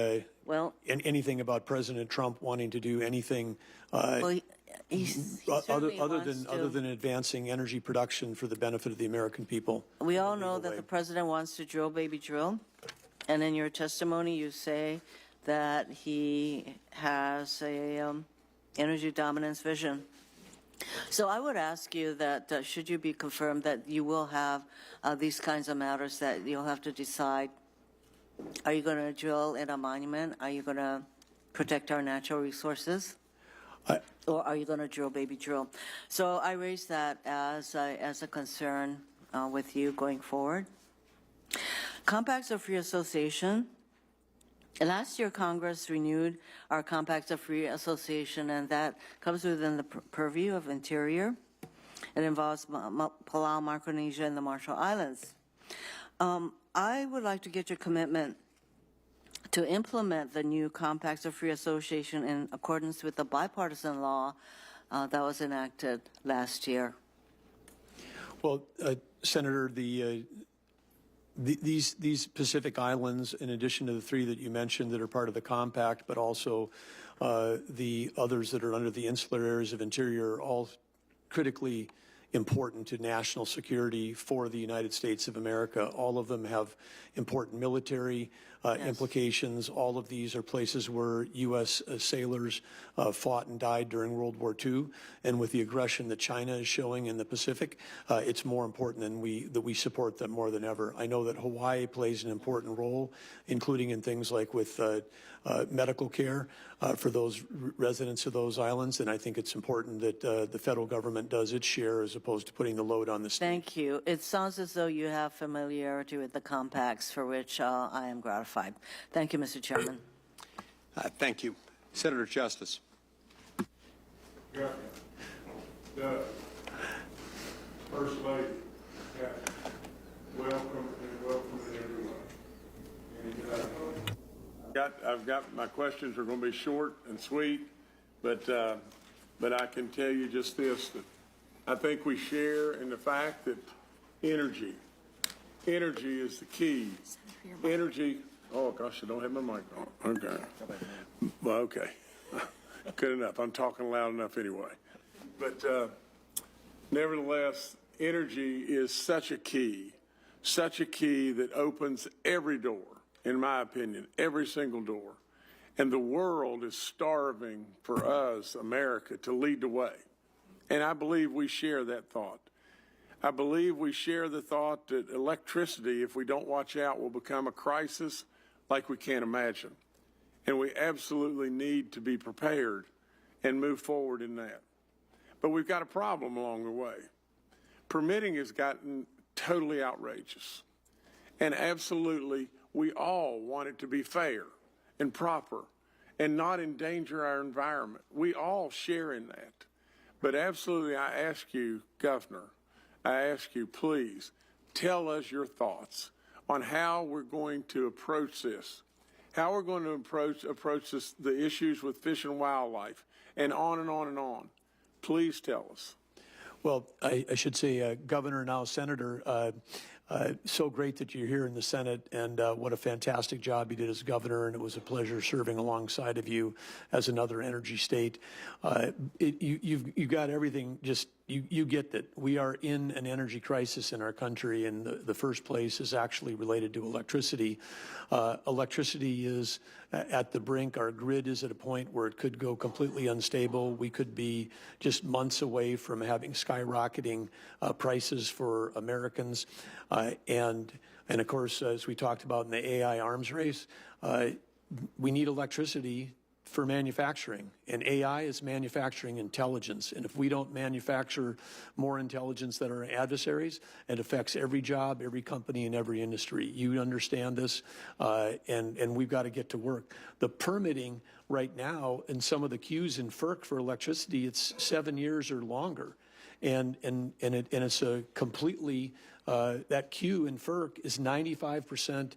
E: anything about President Trump wanting to do anything other than advancing energy production for the benefit of the American people.
G: We all know that the president wants to drill, baby, drill. And in your testimony, you say that he has a energy dominance vision. So I would ask you that should you be confirmed that you will have these kinds of matters that you'll have to decide, are you going to drill in a monument? Are you going to protect our natural resources? Or are you going to drill, baby, drill? So I raise that as a concern with you going forward. Compacts of free association. Last year, Congress renewed our Compacts of Free Association, and that comes within the purview of Interior. It involves Palau, Micronesia, and the Marshall Islands. I would like to get your commitment to implement the new Compacts of Free Association in accordance with the bipartisan law that was enacted last year.
E: Well, Senator, these Pacific Islands, in addition to the three that you mentioned that are part of the compact, but also the others that are under the insular areas of Interior, are all critically important to national security for the United States of America. All of them have important military implications. All of these are places where U.S. sailors fought and died during World War II. And with the aggression that China is showing in the Pacific, it's more important that we support them more than ever. I know that Hawaii plays an important role, including in things like with medical care for those residents of those islands, and I think it's important that the federal government does its share as opposed to putting the load on the state.
G: Thank you. It sounds as though you have familiarity with the compacts, for which I am gratified. Thank you, Mr. Chairman.
A: Thank you. Senator Justice.
H: Yeah. The First Lady, welcome and welcome to everyone. And, I've got my questions are going to be short and sweet, but I can tell you just this, that I think we share in the fact that energy is the key. Energy, oh gosh, I don't have my mic on. Okay. Well, okay. Good enough. I'm talking loud enough anyway. But nevertheless, energy is such a key that opens every door. In my opinion, every single door. And the world is starving for us, America, to lead the way. And I believe we share that thought. I believe we share the thought that electricity, if we don't watch out, will become a crisis like we can't imagine. And we absolutely need to be prepared and move forward in that. But we've got a problem along the way. Permitting has gotten totally outrageous. And absolutely, we all want it to be fair and proper and not endanger our environment. We all share in that. But absolutely, I ask you, Governor, I ask you, please, tell us your thoughts on how we're going to approach this, how we're going to approach this, the issues with fish and wildlife, and on and on and on. Please tell us.
E: Well, I should say, Governor, now Senator, so great that you're here in the Senate, and what a fantastic job you did as governor, and it was a pleasure serving alongside of you as another energy state. You've got everything, just you get that we are in an energy crisis in our country, and the first place is actually related to electricity. Electricity is at the brink. Our grid is at a point where it could go completely unstable. We could be just months away from having skyrocketing prices for Americans. And of course, as we talked about in the AI arms race, we need electricity for manufacturing, and AI is manufacturing intelligence. And if we don't manufacture more intelligence than our adversaries, it affects every job, every company, and every industry. You understand this, and we've got to get to work. The permitting right now in some of the queues in FERC for electricity, it's 7 years or longer. And it's a completely, that queue in FERC is 95%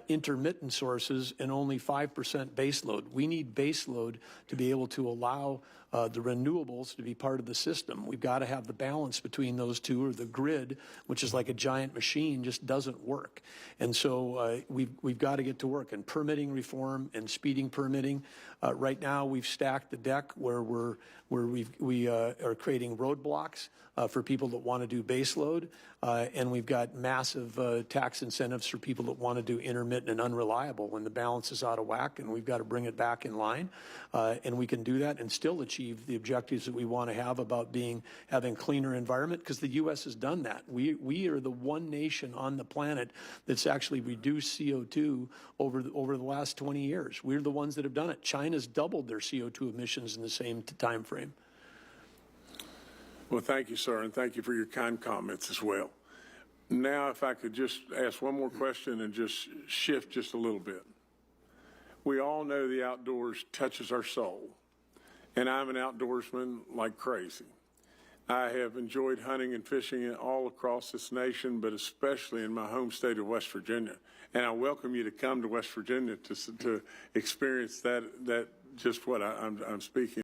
E: intermittent sources and only 5% baseload. We need baseload to be able to allow the renewables to be part of the system. We've got to have the balance between those two, or the grid, which is like a giant machine, just doesn't work. And so we've got to get to work. And permitting reform and speeding permitting. Right now, we've stacked the deck where we are creating roadblocks for people that want to do baseload, and we've got massive tax incentives for people that want to do intermittent and unreliable when the balance is out of whack, and we've got to bring it back in line. And we can do that and still achieve the objectives that we want to have about having cleaner environment, because the U.S. has done that. We are the one nation on the planet that's actually reduced CO2 over the last 20 years. We're the ones that have done it. China's doubled their CO2 emissions in the same time frame.
H: Well, thank you, sir, and thank you for your kind comments as well. Now, if I could just ask one more question and just shift just a little bit. We all know the outdoors touches our soul, and I'm an outdoorsman like crazy. I have enjoyed hunting and fishing all across this nation, but especially in my home state of West Virginia. And I welcome you to come to West Virginia to experience that just what I'm speaking